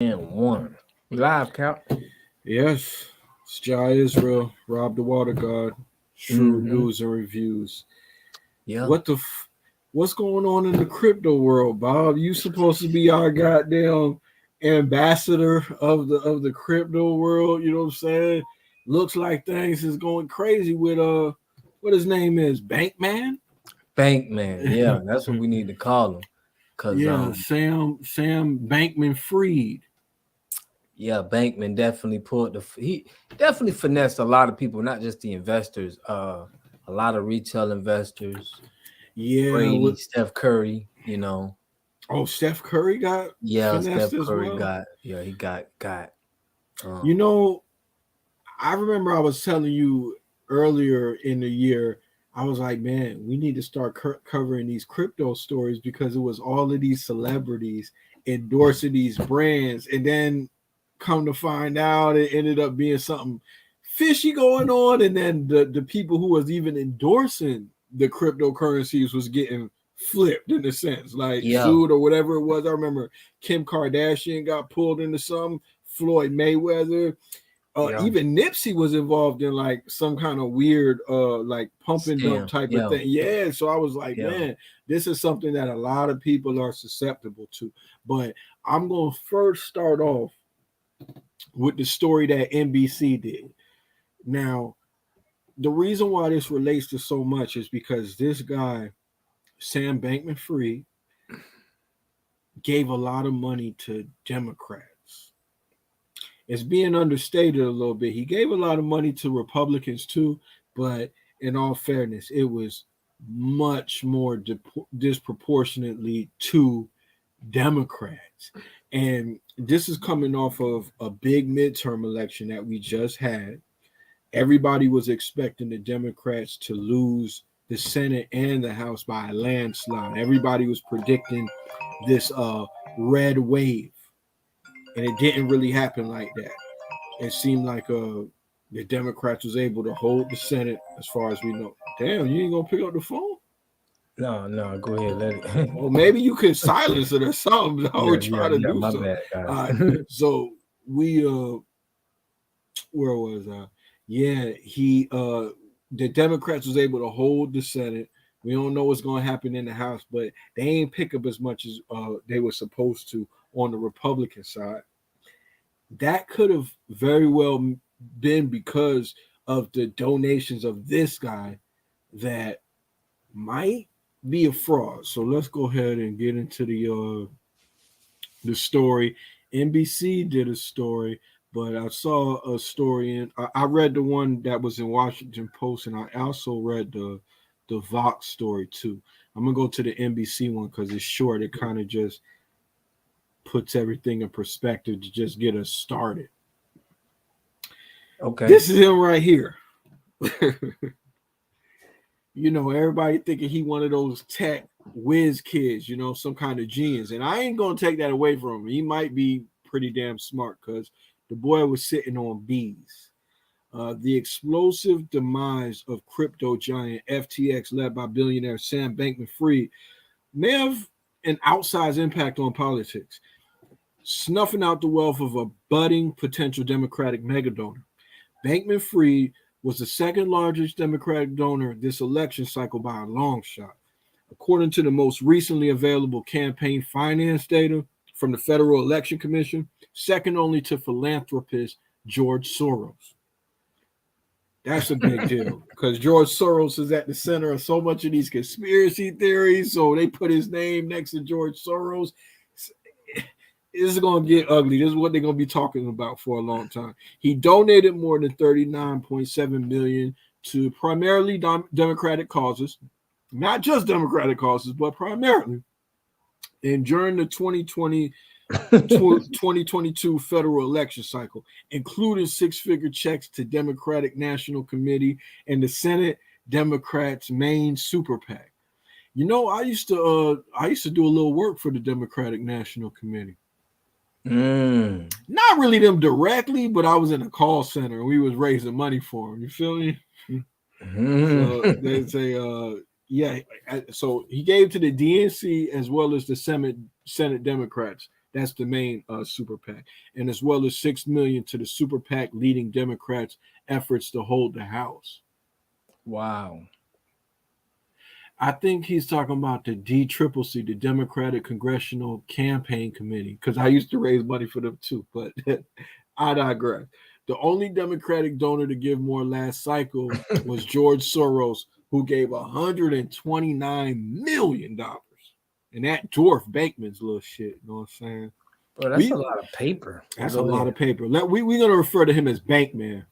And one. We live, Cal. Yes, it's Jai Israel, Rob the Water God, Shrewd Mm-hmm. News and Reviews. Yeah. What's going on in the crypto world, Bob? You supposed to be our goddamn ambassador of the crypto world, you know what I'm saying? Looks like things is going crazy with what his name is, Bankman? Bankman. Yeah, that's what we need to call him. Cause Yeah, Sam Bankman-Fried. yeah, Bankman definitely he definitely finessed a lot of people, not just the investors, a lot of retail investors, Yeah, Brady, with Steph Curry. Steph Curry got Yeah, finessed Steph as Curry well. got he got You um know, I remember I was telling you earlier in the year, I was like, man, we need to start covering these crypto stories because it was all of these celebrities endorsing these brands. And then come to find out, it ended up being something fishy going on. And then the people who was even endorsing the cryptocurrencies was getting flipped in a sense, like yeah, sued or whatever it was. I remember Kim Kardashian got pulled into something, Floyd Mayweather, yeah, even Nipsey was involved in like some kind of weird like pump and dump scam. type of Yeah, thing. Yeah, so I was like, yeah. man, this is something that a lot of people are susceptible to. But I'm going to first start off with the story that NBC did. Now, the reason why this relates to so much is because this guy, Sam Bankman-Fried, gave a lot of money to Democrats. It's being understated a little bit. He gave a lot of money to Republicans too, but in all fairness, it was much more disproportionately to Democrats. And this is coming off of a big midterm election that we just had. Everybody was expecting the Democrats to lose the Senate and the House by a landslide. Everybody was predicting this red wave, and it didn't really happen like that. It seemed like the Democrats was able to hold the Senate as far as we know. Damn, you ain't gonna pick up the phone? No, no, go ahead, let it. Or maybe you could silence it or something. I Yeah, would yeah, try to yeah. do My so. bad, All guys. right. So we where was I? Yeah, he the Democrats was able to hold the Senate. We don't know what's gonna happen in the House, but they ain't pick up as much as they were supposed to on the Republican side. That could have very well been because of the donations of this guy that might be a fraud. So let's go ahead and get into the story. NBC did a story, but I saw a story in. I read the one that was in Washington Post, and I also read the Vox story too. I'm gonna go to the NBC one because it's short. It kind of just puts everything in perspective to just get us started. Okay. This is him right here. Everybody thinking he one of those tech whiz kids, some kind of genius. And I ain't gonna take that away from him. He might be pretty damn smart because the boy was sitting on bees. The explosive demise of crypto giant FTX, led by billionaire Sam Bankman-Fried, may have an outsized impact on politics, snuffing out the wealth of a budding potential Democratic megadonor. Bankman-Fried was the second largest Democratic donor this election cycle by a long shot. According to the most recently available campaign finance data from the Federal Election Commission, second only to philanthropist George Soros. That's a big deal because George Soros is at the center of so much of these conspiracy theories. So they put his name next to George Soros. This is going to get ugly. This is what they're going to be talking about for a long time. He donated more than 39.7 million to primarily Democratic causes, not just Democratic causes, but primarily. And during the 2022 federal election cycle, including six-figure checks to Democratic National Committee and the Senate Democrats' main super PAC. I used to do a little work for the Democratic National Committee. Mm. Not really them directly, but I was in a call center and we was raising money for them. You feel me? So they Mm. say, yeah. So he gave to the DNC as well as the Senate Democrats That's the main super PAC, and as well as $6 million to the super PAC leading Democrats' efforts to hold the House. Wow. I think he's talking about the DCCC, the Democratic Congressional Campaign Committee, because I used to raise money for them too, but I digress. The only Democratic donor to give more last cycle was George Soros, who gave $129 million. And that dwarfed Bankman's little shit. You know what I'm saying? Bro, that's a lot of paper. That's a lot of paper. We're going to refer to him as Bankman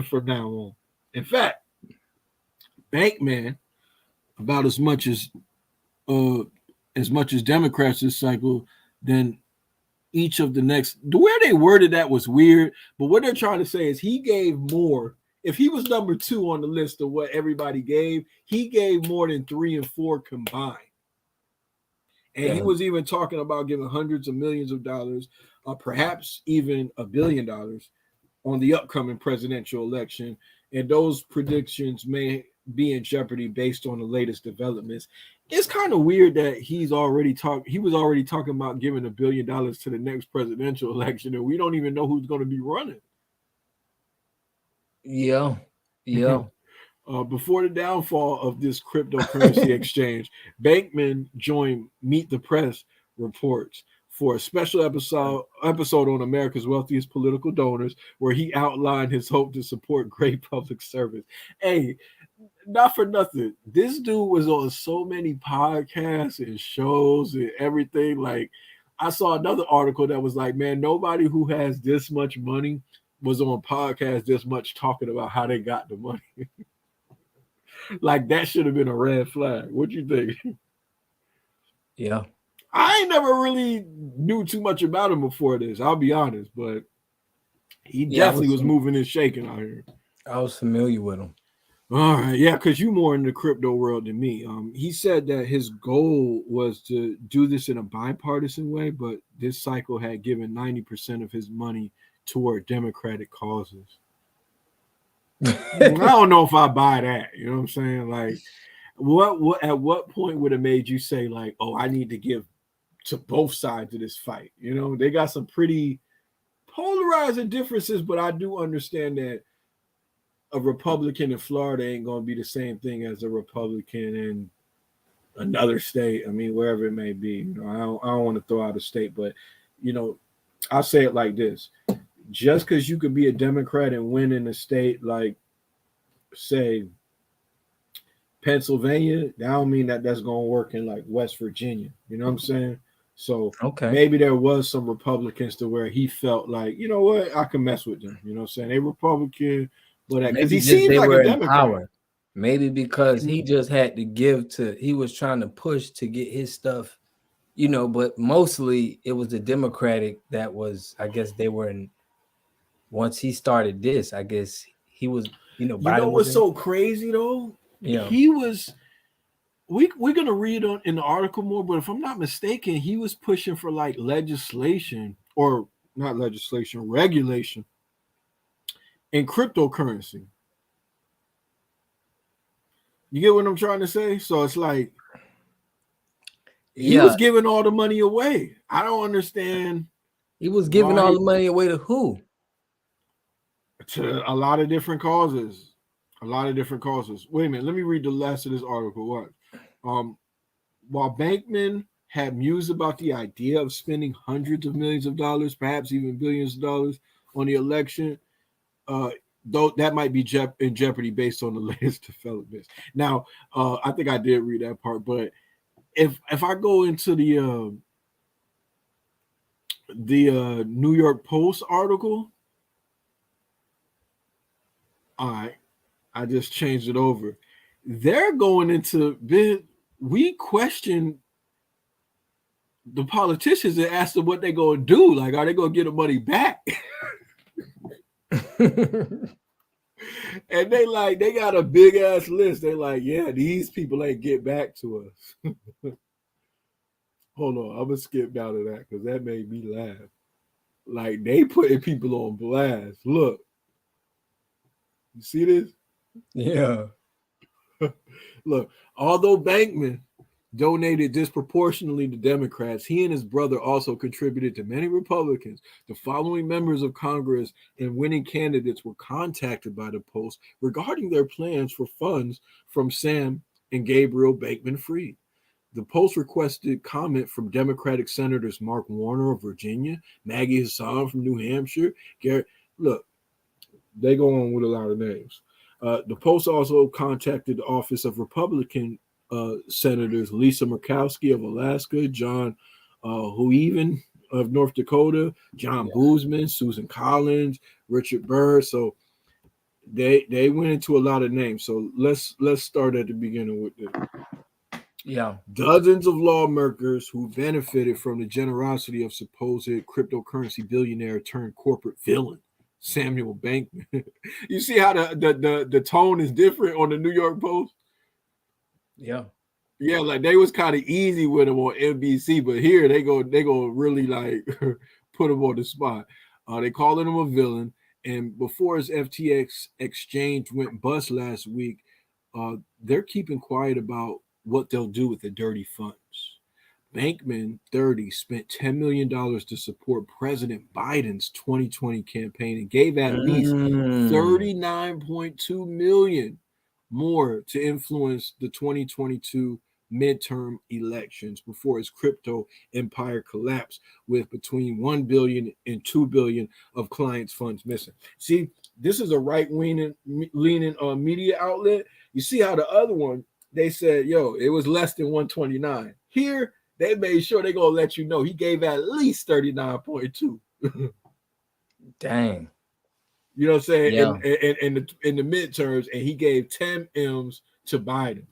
from now on. In fact, Bankman, about as much as Democrats this cycle, then each of the next. The way they worded that was weird, but what they're trying to say is he gave more. If he was number 2 on the list of what everybody gave, he gave more than 3 and 4 combined. And he was even talking about giving hundreds of millions of dollars, perhaps even $1 billion on the upcoming presidential election. And those predictions may be in jeopardy based on the latest developments. It's kind of weird that he was already talking about giving $1 billion to the next presidential election, and we don't even know who's going to be running. Yeah. Before the downfall of this cryptocurrency exchange, Bankman joined Meet the Press reports for a special episode on America's wealthiest political donors, where he outlined his hope to support great public service. Hey, not for nothing, this dude was on so many podcasts and shows and everything. Like, I saw another article that was like, man, nobody who has this much money was on podcasts this much talking about how they got the money. Like, that should have been a red flag. What you think? Yeah. I ain't never really knew too much about him before this, I'll be honest, but he definitely was moving and shaking out here. I was familiar with him. All right, yeah, because you're more in the crypto world than me. He said that his goal was to do this in a bipartisan way, but this cycle had given 90% of his money toward Democratic causes. I don't know if I buy that. You know what I'm saying? Like, what at what point would have made you say, like, oh, I need to give to both sides of this fight? You know, they got some pretty polarizing differences, but I do understand that a Republican in Florida ain't going to be the same thing as a Republican in another state. I mean, wherever it may be. You know, I don't want to throw out a state, but, you know, I'll say it like this. Just because you could be a Democrat and win in a state like, say, Pennsylvania, that don't mean that that's going to work in like West Virginia. You know what I'm saying? So maybe there was some Republicans to where he felt like, you know what, I can mess with them. You know what I'm saying? They Republican, but because he seems like a Democrat. Power. Maybe because he just had to give to, he was trying to push to get his stuff, you know, but mostly it was the Democratic that was, I guess they were in, once he started this, I guess he was, you know, what's so crazy though? Yeah, he was. We're gonna read on in the article more, but if I'm not mistaken, he was pushing for like legislation or not legislation, regulation in cryptocurrency. You get what I'm trying to say? So it's like he was giving all the money away. I don't understand. He was giving all the money away to who? To a lot of different causes. A lot of different causes. Wait a minute. Let me read the last of this article. What? While Bankman had mused about the idea of spending hundreds of millions of dollars, perhaps even billions of dollars on the election, though that might be in jeopardy based on the latest developments. Now, I think I did read that part, but if I go into the New York Post article, all right, I just changed it over. They're going into we question the politicians and ask them what they're going to do. Like, are they going to get the money back? And they got a big ass list. They're like, yeah, these people ain't get back to us. Hold on, I'm gonna skip down to that because that made me laugh. Like, they putting people on blast. Look, you see this? Yeah. Look, although Bankman donated disproportionately to Democrats. He and his brother also contributed to many Republicans. The following members of Congress and winning candidates were contacted by the Post regarding their plans for funds from Sam and Gabriel Bankman-Fried. The Post requested comment from Democratic Senators Mark Warner of Virginia, Maggie Hassan from New Hampshire. Garrett, look, they go on with a lot of names. The Post also contacted the office of Republican Senators Lisa Murkowski of Alaska, John Hueven of North Dakota, John Boozman, Susan Collins, Richard Burr. So they went into a lot of names. So let's start at the beginning with this. Yeah. Dozens of lawmakers who benefited from the generosity of supposed cryptocurrency billionaire turned corporate villain Samuel Bankman. You see how the tone is different on the New York Post? Yeah. Yeah, like they was kind of easy with him on NBC, but here they go really like put him on the spot. They calling him a villain. And before his FTX exchange went bust last week, they're keeping quiet about what they'll do with the dirty funds. Bankman 30 spent $10 million to support President Biden's 2020 campaign and gave at least 39.2 million more to influence the 2022 midterm elections before his crypto empire collapsed with between 1 billion and 2 billion of clients' funds missing. See, this is a right-leaning media outlet. You see how the other one, they said, yo, it was less than 129. Here, they made sure they're going to let you know he gave at least 39.2. Dang. You know what I'm saying? Yeah. In the midterms, and he gave 10 M's to Biden.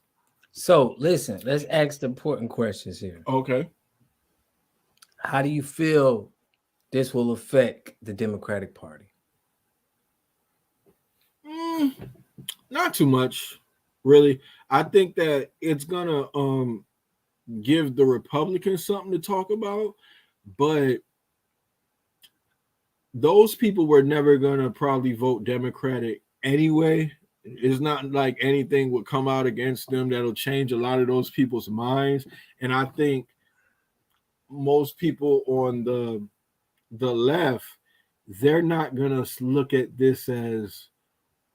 So listen, let's ask the important questions here. Okay. How do you feel this will affect the Democratic Party? Not too much, really. I think that it's gonna give the Republicans something to talk about, but those people were never gonna probably vote Democratic anyway. It's not like anything would come out against them that'll change a lot of those people's minds. And I think most people on the left, they're not gonna look at this as,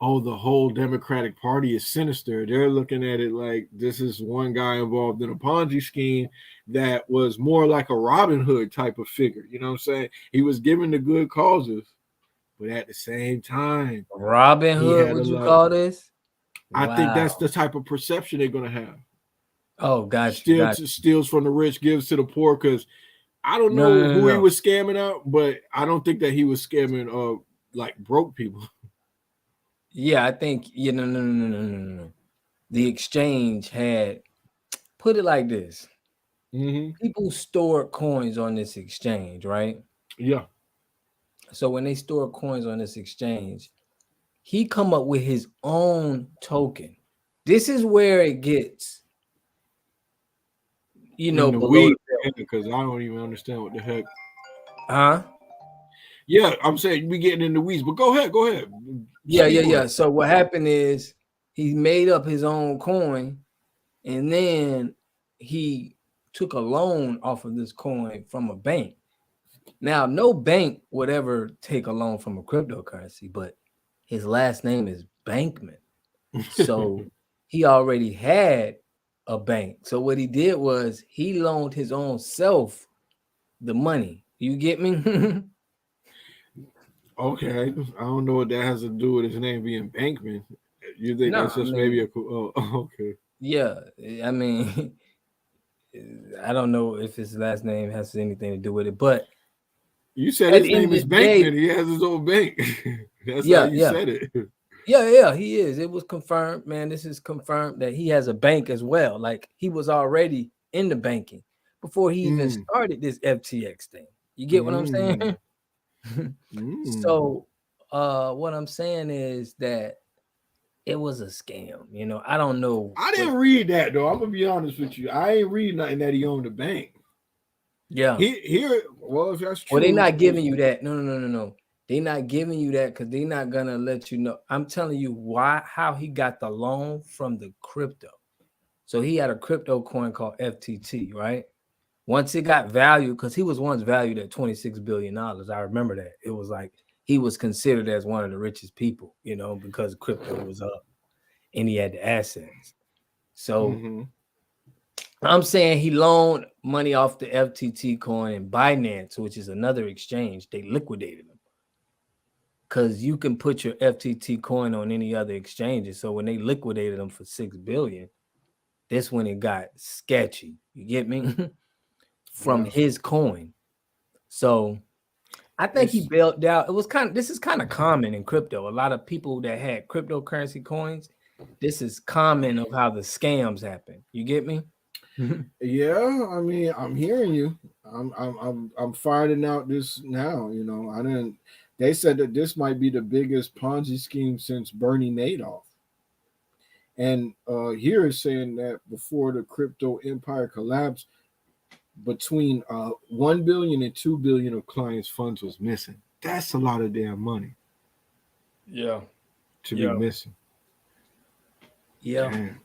oh, the whole Democratic Party is sinister. They're looking at it like this is one guy involved in a Ponzi scheme that was more like a Robin Hood type of figure. You know what I'm saying? He was giving the good causes, but at the same time, Robin Hood, would you call this? I think that's the type of perception they're going to have. Oh, gotcha. Steals from the rich, gives to the poor, because I don't know who he was scamming out, but I don't think that he was scamming like broke people. Yeah, I think no. The exchange had, put it like this. People stored coins on this exchange, right? Yeah. So when they store coins on this exchange, he come up with his own token. This is where it gets, below because I don't even understand what the heck. Huh? Yeah, I'm saying we getting in the weeds, but go ahead. Yeah. So what happened is he made up his own coin, and then he took a loan off of this coin from a bank. Now, no bank would ever take a loan from a cryptocurrency, but his last name is Bankman. So he already had a bank. So what he did was he loaned his own self the money. You get me? Okay. I don't know what that has to do with his name being Bankman. You think that's just maybe a cool... Oh, okay. Yeah. I mean, I don't know if his last name has anything to do with it, but you said his name is Bankman. He has his own bank. That's how you said it. Yeah, he is. It was confirmed, man. This is confirmed that he has a bank as well. Like he was already in the banking before he even started this FTX thing. You get what I'm saying? So what I'm saying is that it was a scam. I don't know. I didn't read that though. I'm gonna be honest with you. I ain't read nothing that he owned a bank. Yeah. Well, if that's true. Well, they're not giving you that. No. They're not giving you that because they're not gonna let you know. I'm telling you how he got the loan from the crypto. So he had a crypto coin called FTT, right? Once it got valued, because he was once valued at $26 billion. I remember that. It was like he was considered as one of the richest people, because crypto was up and he had the assets. So I'm saying he loaned money off the FTT coin and Binance, which is another exchange. They liquidated them because you can put your FTT coin on any other exchanges. So when they liquidated them for $6 billion, this when it got sketchy. You get me? From his coin. So I think he bailed out. It was this is kind of common in crypto. A lot of people that had cryptocurrency coins, this is common of how the scams happen. You get me? Yeah, I mean, I'm hearing you. I'm finding out this now. I didn't. They said that this might be the biggest Ponzi scheme since Bernie Madoff. And here is saying that before the crypto empire collapsed, between 1 billion and 2 billion of clients' funds was missing. That's a lot of damn money. Yeah. To be missing. Yeah. Damn.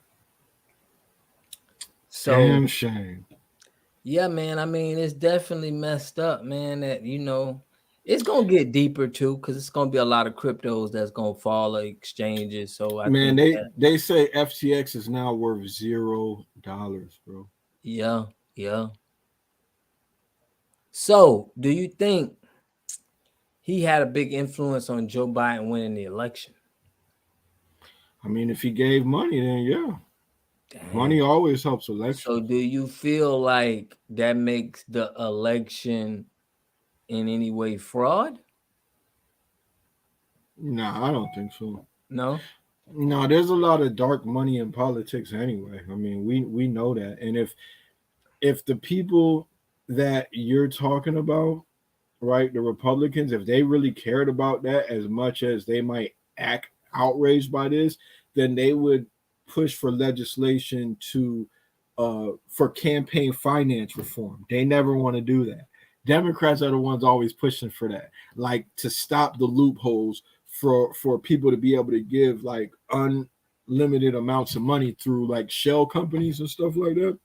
So damn shame. Yeah, man. I mean, it's definitely messed up, man. That it's gonna get deeper too, because it's gonna be a lot of cryptos that's gonna fall like exchanges. So I think they say FTX is now worth $0, bro. Yeah. So, do you think he had a big influence on Joe Biden winning the election? I mean, if he gave money, then yeah. Damn. Money always helps elections. So, do you feel like that makes the election in any way fraud? Nah, I don't think so. No, there's a lot of dark money in politics anyway. I mean, we know that. And if the people that you're talking about, right, the Republicans, if they really cared about that as much as they might act outraged by this, then they would push for legislation for campaign finance reform. They never want to do that. Democrats are the ones always pushing for that, like to stop the loopholes for people to be able to give like unlimited amounts of money through like shell companies and stuff like that.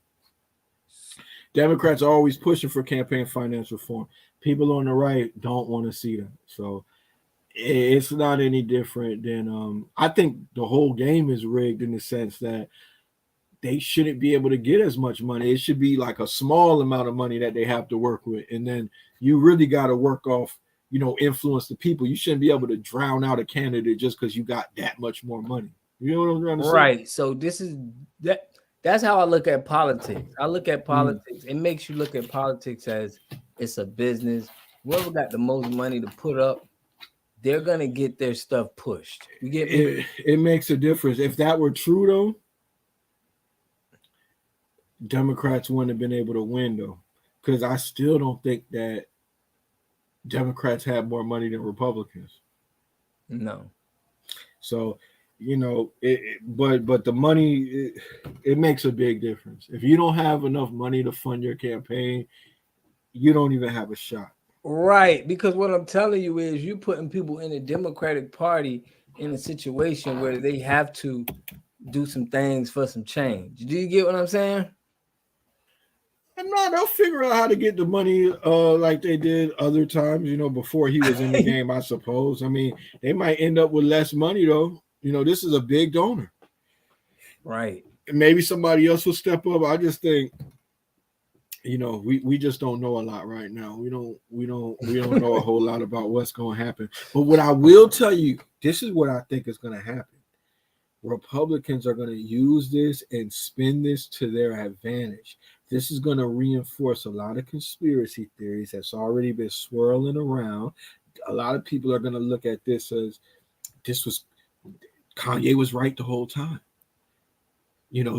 Democrats are always pushing for campaign finance reform. People on the right don't want to see that. So it's not any different than I think the whole game is rigged in the sense that they shouldn't be able to get as much money. It should be like a small amount of money that they have to work with. And then you really got to work off, influence the people. You shouldn't be able to drown out a candidate just because you got that much more money. You know what I'm trying to say? Right. So that's how I look at politics. I look at politics. It makes you look at politics as it's a business. Whoever got the most money to put up, they're going to get their stuff pushed. You get me? It makes a difference. If that were true, though, Democrats wouldn't have been able to win, though, because I still don't think that Democrats have more money than Republicans. No. So, but the money, it makes a big difference. If you don't have enough money to fund your campaign, you don't even have a shot. Right, because what I'm telling you is you're putting people in the Democratic Party in a situation where they have to do some things for some change. Do you get what I'm saying? And no, they'll figure out how to get the money like they did other times, before he was in the game, I suppose. I mean, they might end up with less money, though. This is a big donor. Right. And maybe somebody else will step up. I just think, we just don't know a lot right now. We don't know a whole lot about what's going to happen. But what I will tell you, this is what I think is going to happen. Republicans are going to use this and spin this to their advantage. This is going to reinforce a lot of conspiracy theories that's already been swirling around. A lot of people are going to look at this as Kanye was right the whole time.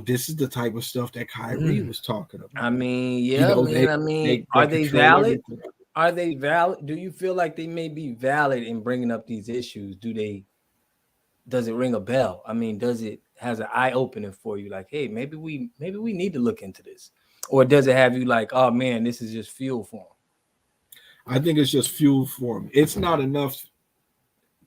This is the type of stuff that Kyrie was talking about. I mean, yeah, are they valid? Everything. Are they valid? Do you feel like they may be valid in bringing up these issues? Does it ring a bell? I mean, has an eye opening for you? Like, hey, maybe we need to look into this, or does it have you like, oh man, this is just fuel for them? I think it's just fuel for them. It's not enough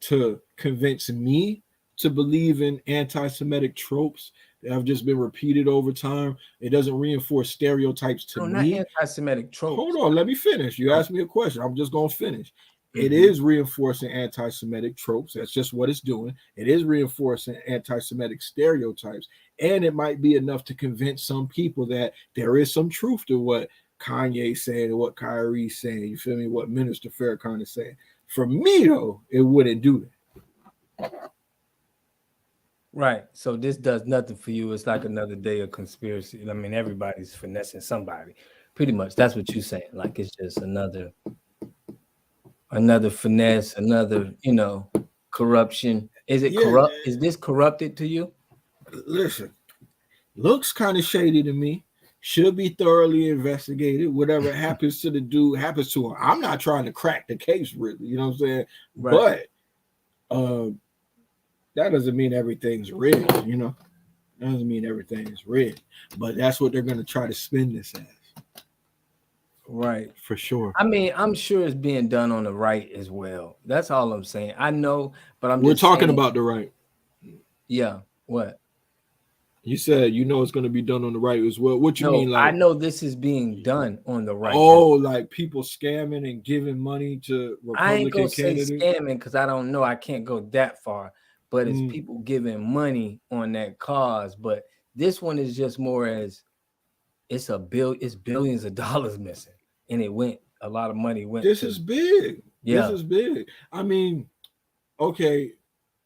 to convince me to believe in anti-Semitic tropes, that have just been repeated over time. It doesn't reinforce stereotypes to No, not me. anti-Semitic Hold tropes. on, let me finish. You Oh, asked me a question. I'm just gonna finish. It mhm. is reinforcing anti-Semitic tropes. That's just what it's doing. It is reinforcing anti-Semitic stereotypes, and it might be enough to convince some people that there is some truth to what Kanye's saying and what Kyrie's saying. You feel me? What Minister Farrakhan is saying. For me, though, it wouldn't do that. Right. So this does nothing for you. It's like another day of conspiracy. I mean, everybody's finessing somebody. Pretty much. That's what you're saying. Like it's just another finesse, another, corruption. Is it Yeah, corrupt? Is this corrupted to you? listen, looks kind of shady to me. Should be thoroughly investigated. Whatever happens to the dude happens to him. I'm not trying to crack the case, really. You know what I'm saying? Right. But uh, that doesn't mean everything's rigged. That doesn't mean everything is rigged. But that's what they're going to try to spin this as, Right. for sure. I mean, I'm sure it's being done on the right as well. That's all I'm saying. I know, but I'm We're just talking saying, about the right. yeah, what? You said it's going to be done on the right as well. What you No, mean, I like? know this is being done on the right. Oh, like people scamming and giving money to I ain't gonna Republican say candidates? scamming because I don't know. I can't go that far, but it's Mm. people giving money on that cause. But this one is just more as it's billions of dollars missing, and a lot of money went This to, is big. This yeah. is big. I mean, okay,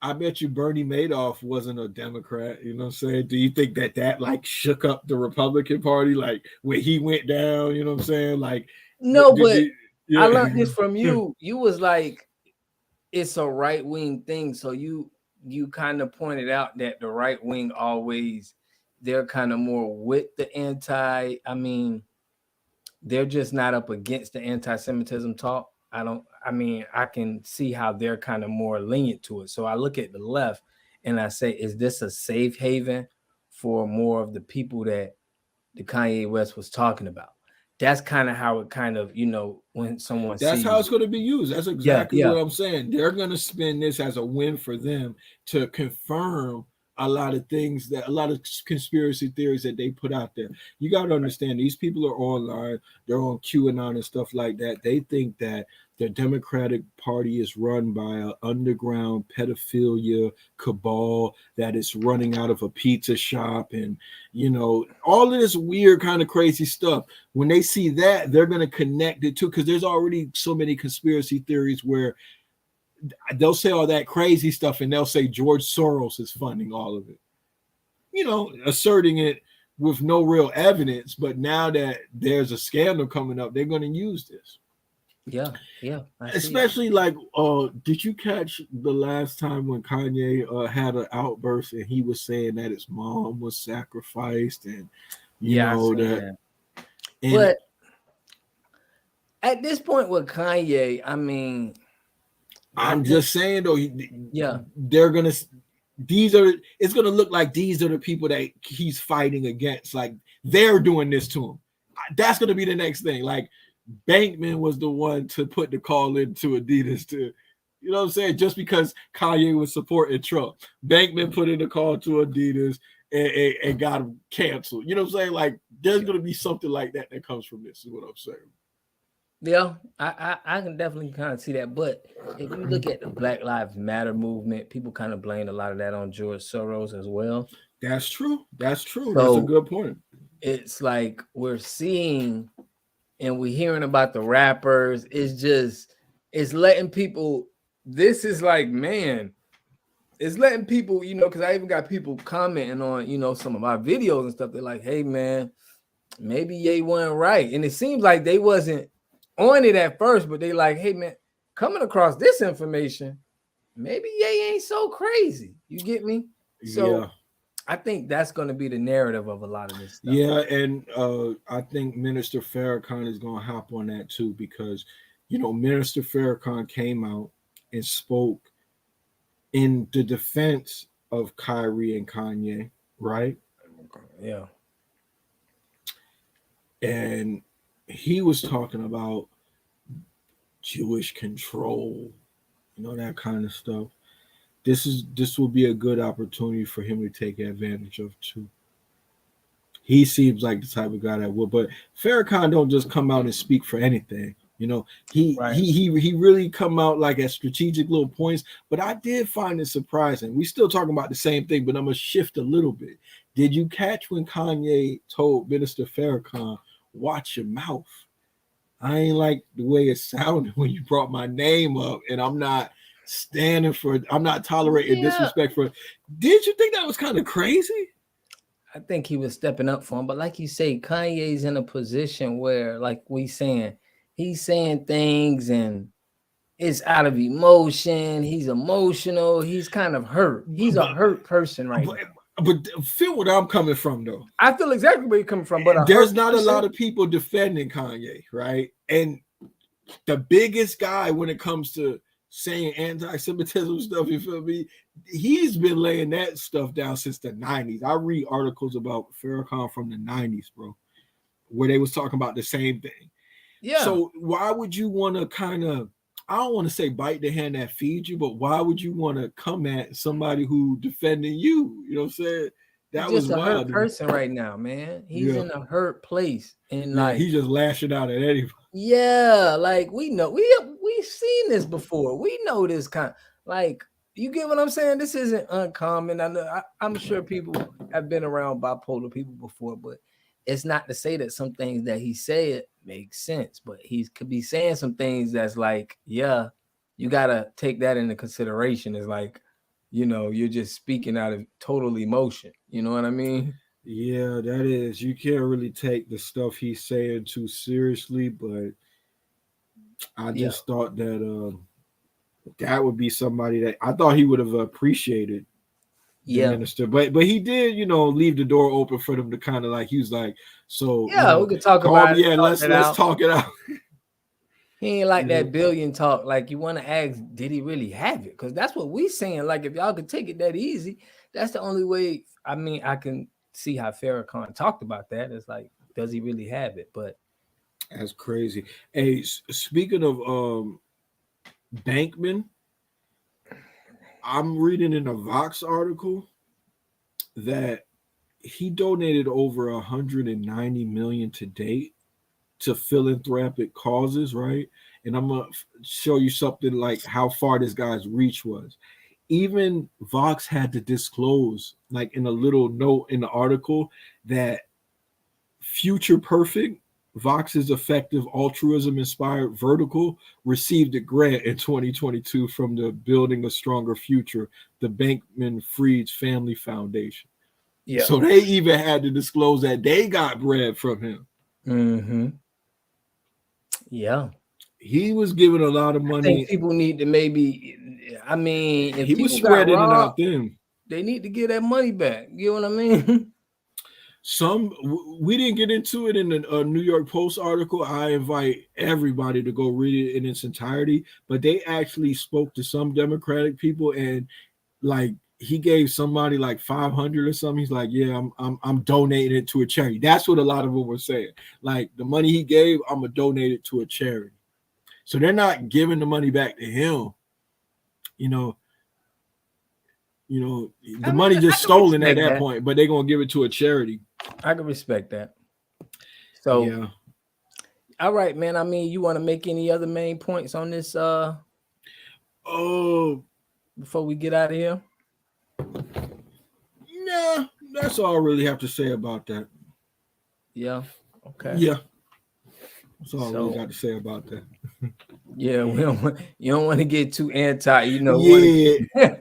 I bet you Bernie Madoff wasn't a Democrat. You know what I'm saying? Do you think that like shook up the Republican Party, like when he went down? You know what I'm saying? Like, No, but I yeah. learned this from you. You was like, it's a right wing thing. So you kind of pointed out that the right wing always they're kind of more with the anti. I mean, they're just not up against the anti-Semitism talk. I mean, I can see how they're kind of more lenient to it. So I look at the left and I say, is this a safe haven for more of the people that the Kanye West was talking about? That's kind of how it kind of, when someone That's how sees it's it. going to be used. That's Yeah, exactly yeah, what I'm saying. They're going to spin this as a win for them to confirm a lot of things, that a lot of conspiracy theories that they put out there. You got to understand, these people are online, they're on QAnon and stuff like that. They think that the Democratic Party is run by an underground pedophilia cabal that is running out of a pizza shop, and all of this weird kind of crazy stuff. When they see that, they're going to connect it to, because there's already so many conspiracy theories where they'll say all that crazy stuff and they'll say George Soros is funding all of it, asserting it with no real evidence. But now that there's a scandal coming up, they're going to use this. yeah, yeah. I see it. Especially like, did you catch the last time when Kanye had an outburst and he was saying that his mom was sacrificed, and Yeah, I seen that, that. and But at this point with Kanye, I mean, I I'm think, just saying though, yeah, they're gonna. These are. It's gonna look like these are the people that he's fighting against. Like they're doing this to him. That's gonna be the next thing. Like Bankman was the one to put the call into Adidas to, what I'm saying? Just because Kanye was supporting Trump, Bankman put in a call to Adidas and got him canceled. You know what I'm saying? Like there's yeah, gonna be something like that comes from this. Is what I'm saying. yeah. I can definitely kind of see that. But if you look at the Black Lives Matter movement, people kind of blame a lot of that on George Soros as well. That's true. That's true. That's a So good point. it's like we're seeing and we're hearing about the rappers. It's letting people. This is like, man, it's letting people, because I even got people commenting on, some of my videos and stuff. They're like, hey, man, maybe Ye wasn't right. And it seems like they wasn't on it at first, but they like, hey, man, coming across this information, maybe Ye ain't so crazy. You get me? So Yeah. I think that's going to be the narrative of a lot of this stuff. Yeah, and I think Minister Farrakhan is going to hop on that too, because Minister Farrakhan came out and spoke in the defense of Kyrie and Kanye, right? Yeah. And he was talking about Jewish control, that kind of stuff. this will be a good opportunity for him to take advantage of too. He seems like the type of guy that will. But Farrakhan don't just come out and speak for anything. You know, Right. he really come out like at strategic little points. But I did find it surprising. We still talking about the same thing, but I'm gonna shift a little bit. Did you catch when Kanye told Minister Farrakhan, "Watch your mouth"? I ain't like the way it sounded when you brought my name up, and I'm not standing for. I'm not tolerating disrespect for. Did you think that was kind of crazy? I think he was stepping up for him, but like you say, Kanye's in a position where, like he's saying things and it's out of emotion. He's emotional. He's kind of hurt. He's a hurt person right now. But feel where I'm coming from, though. I feel exactly where you're coming from. But there's not a lot of people defending Kanye, right? And the biggest guy when it comes to saying anti-Semitism stuff, you feel me? He's been laying that stuff down since the 90s. I read articles about Farrakhan from the 90s, bro, where they was talking about the same thing. Yeah. So why would you want to kind of, I don't want to say bite the hand that feeds you, but why would you want to come at somebody who defending you? You know what I'm saying? That was just a hurt person right now, man. He's in a hurt place, and like he's just lashing out at anybody. Yeah, like we know we've seen this before. We know this kind. Like, you get what I'm saying? This isn't uncommon. I know I'm sure people have been around bipolar people before, but it's not to say that some things that he said make sense. But he could be saying some things that's like, yeah, you gotta take that into consideration. It's like, you know, you're just speaking out of total emotion. You know what I mean? Yeah, that is. You can't really take the stuff he's saying too seriously, but I just thought that that would be somebody that I thought he would have appreciated the minister. But he did, you know, leave the door open for them to kind of like, he was like, so we could talk about it. Yeah, let's talk it out. He ain't like that billion talk. Like, you want to ask, did he really have it? Because that's what we saying. Like, if y'all could take it that easy, that's the only way. I mean, I can see how Farrakhan talked about that. It's like, does he really have it? But that's crazy. Hey, speaking of Bankman, I'm reading in a Vox article that he donated over 190 million to date to philanthropic causes, right? And I'm gonna show you something like how far this guy's reach was. Even Vox had to disclose, like in a little note in the article, that Future Perfect, Vox's effective altruism-inspired vertical, received a grant in 2022 from the Building a Stronger Future, the Bankman-Fried Family Foundation. Yeah. So they even had to disclose that they got bread from him. Mm-hmm. Yeah. He was giving a lot of money. I think people need to maybe, I mean, if he was spreading it out them, they need to get that money back. You know what I mean? We didn't get into it in the New York Post article. I invite everybody to go read it in its entirety. But they actually spoke to some Democratic people, and like he gave somebody like 500 or something. He's like, yeah, I'm donating it to a charity. That's what a lot of them were saying. Like, the money he gave, I'm gonna donate it to a charity. So they're not giving the money back to him. You know, the money just stolen at that point, but they're gonna give it to a charity. I can respect that. So yeah. All right, man. I mean, you want to make any other main points on this before we get out of here? Nah, that's all I really have to say about that. Yeah. Okay. Yeah. That's all I really got to say about that. Yeah, you don't want to get too anti, you know. Yeah.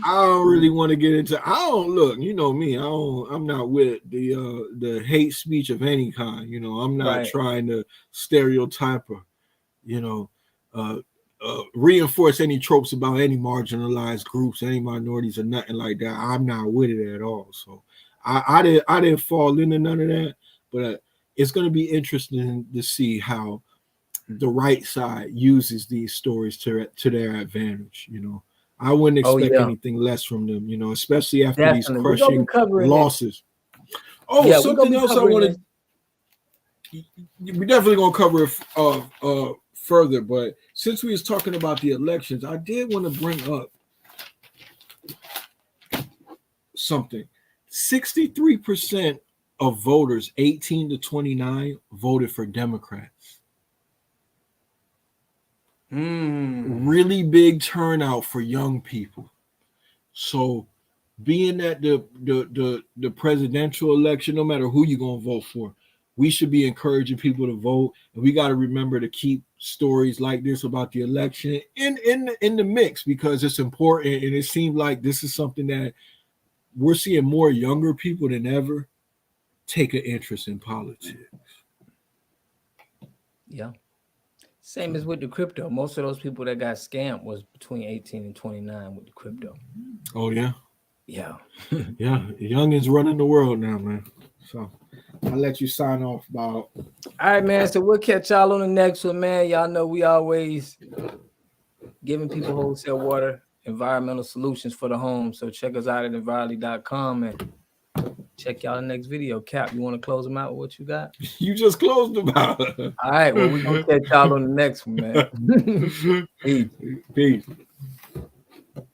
I don't really want to get into. I don't look. You know me. I'm not with the hate speech of any kind. You know, I'm not trying to stereotype or, reinforce any tropes about any marginalized groups, any minorities, or nothing like that. I'm not with it at all. So I didn't fall into none of that. But it's going to be interesting to see how the right side uses these stories to their advantage. You know. I wouldn't expect anything less from them, you know, especially after these crushing losses. Something else I want to. We're definitely gonna cover it further, but since we was talking about the elections, I did want to bring up something. 63% of voters 18 to 29 voted for Democrats. Really big turnout for young people. So being that the presidential election, no matter who you're gonna vote for, we should be encouraging people to vote. And we got to remember to keep stories like this about the election in the mix, because it's important. And it seems like this is something that we're seeing more younger people than ever take an interest in politics. Yeah. Same as with the crypto. Most of those people that got scammed was between 18 and 29 with the crypto. Oh, yeah? Yeah. Yeah. The youngins running the world now, man. So I'll let you sign off, Bob. All right, man. So we'll catch y'all on the next one, man. Y'all know we always giving people wholesale water, environmental solutions for the home. So check us out at envirely.com and check y'all the next video. Cap, you want to close them out with what you got? You just closed them out. All right. Well, we're going to catch y'all on the next one, man. Peace. Peace.